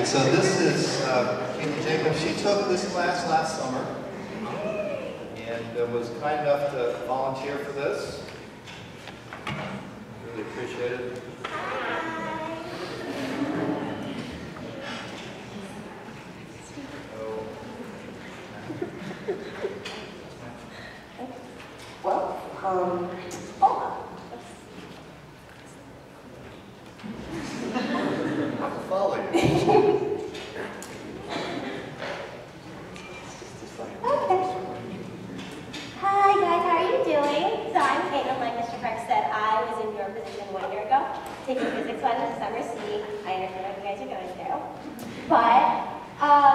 And so this is Katie Jacobs. She took this class last summer and was kind enough to volunteer for this. Really appreciate it. Well, hold on. I'll follow you. Okay. Hi guys, how are you doing? So I'm Caitlin, like Mr. Park said, I was in your position 1 year ago, taking Physics 1 in Summer C. I understand what you guys are going through. But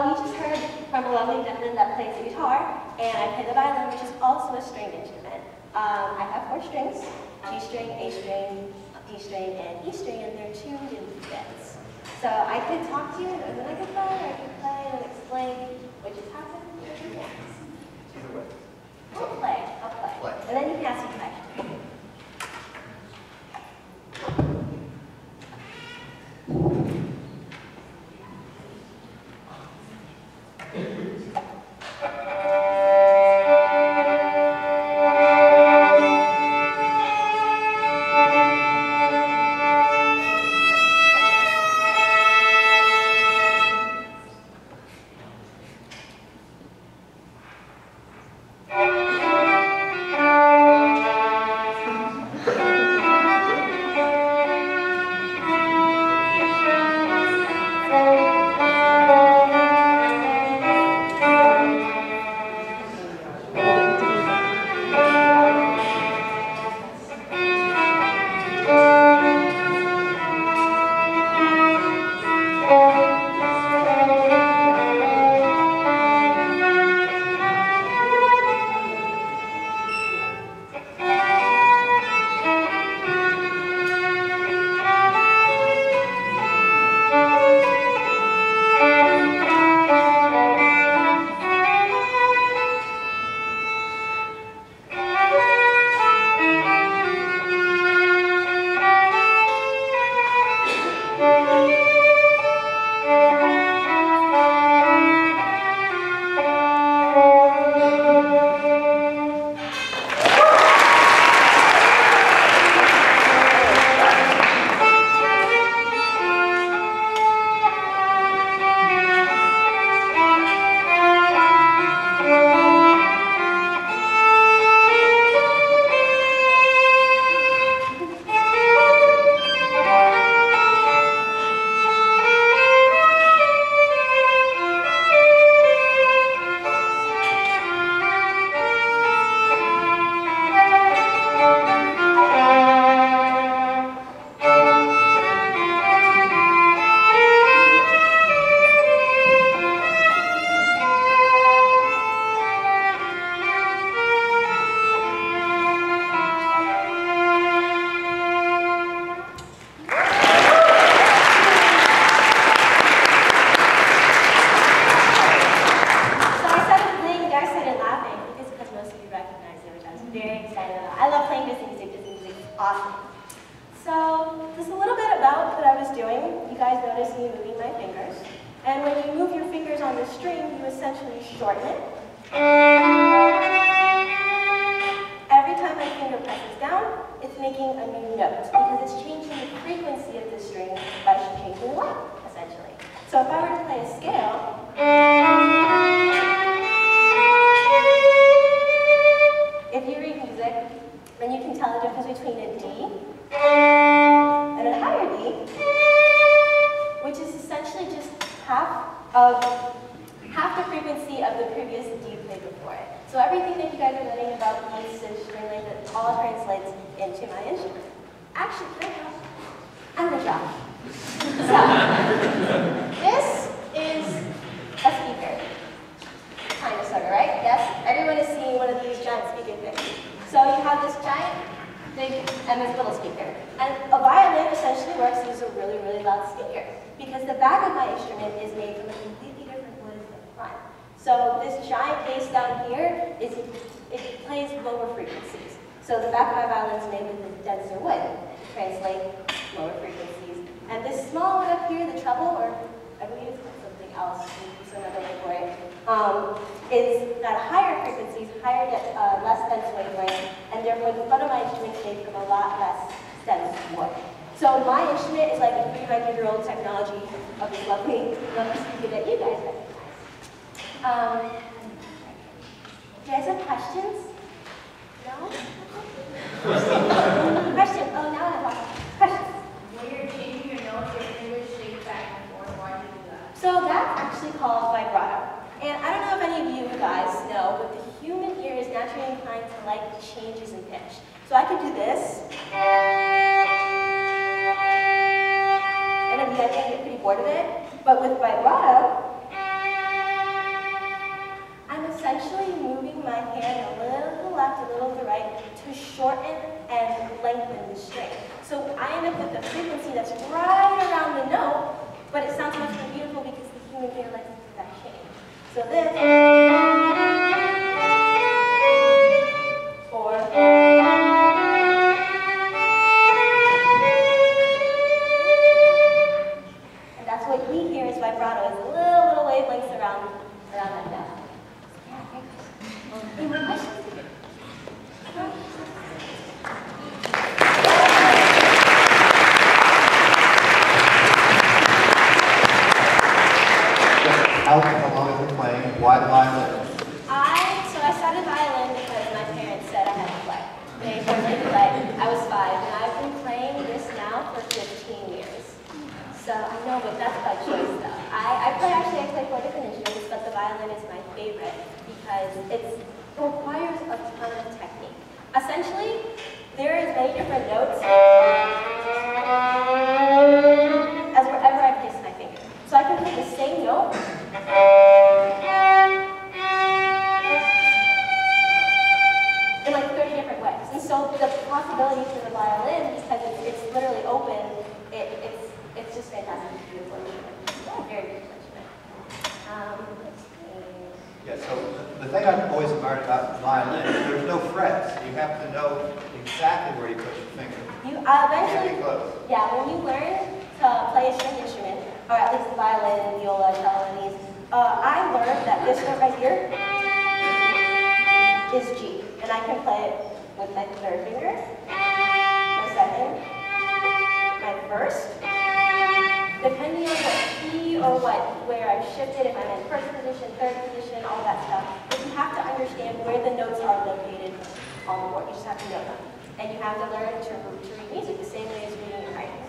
we just heard from a lovely gentleman that plays the guitar, and I play the violin, which is also a stringed instrument. I have 4 strings, G string, A string, D string, and E string, and they're tuned in bits. So I could talk to you, and then I could play, or I could play and explain what just happened. Either way. I'll play. And then you can ask me questions. So this giant bass down here, it plays lower frequencies. So the back of my violin is made with a denser wood to translate lower frequencies. And this small one up here, the treble, or I believe it's else, so another word for it, is got higher frequencies, less dense wavelengths, and therefore the front of my instrument is made from a lot less dense wood. So my instrument is like a 300-year-old technology of this lovely speaker that you guys recognize. Do you guys have questions? No? Questions? Oh, now I have questions. When you're changing your notes, your fingers shake back and forth. Why do you do that? So that's actually called vibrato. And I don't know if any of you guys know, but the human ear is naturally inclined to like changes in pitch. So I could do this. And then you guys can get pretty bored of it. But with vibrato, I'm essentially moving my hand a little to the left, a little to the right to shorten and lengthen the string. So I end up with a frequency that's right around the note, but it sounds much more beautiful because the human ear likes to do that change. So this, or, and that's what we hear as vibrato, is little wavelengths around that note. Any more questions? How long have you been playing? Why the violin? So I started violin because my parents said I had to play. They told me to play. I was 5, and I've been playing this now for 15 years. So I know, but that's by choice though. I play 4 different instruments, but the violin is my favorite because it requires a ton of technique. Essentially, there is many different notes as wherever I place my finger. So I can play the same note in like 30 different ways. And so the possibility for the violin, because it's literally open, it's just fantastic. It's beautiful instrument. Very beautiful instrument. Let's see. Yeah, so the thing I've always admired about violin is there's no frets. You have to know exactly where you put your finger. You Can't eventually, be close. yeah, when you learn to play a string instrument, or at least the violin, viola, cello, and these, I learned that this note right here is G, and I can play it with my 3rd finger, my 2nd, my 1st, depending on what key or where I've shifted, if I'm in 1st position, 3rd position, all that stuff. But you have to understand where the notes are located on the board. You just have to know them. And you have to learn to read music the same way as reading and writing.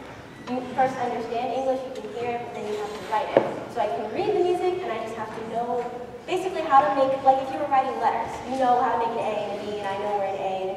You first understand English, you can hear it, but then you have to write it. So I can read the music, and I just have to know basically how to make, like if you were writing letters, you know how to make an A and a B, and I know where an A and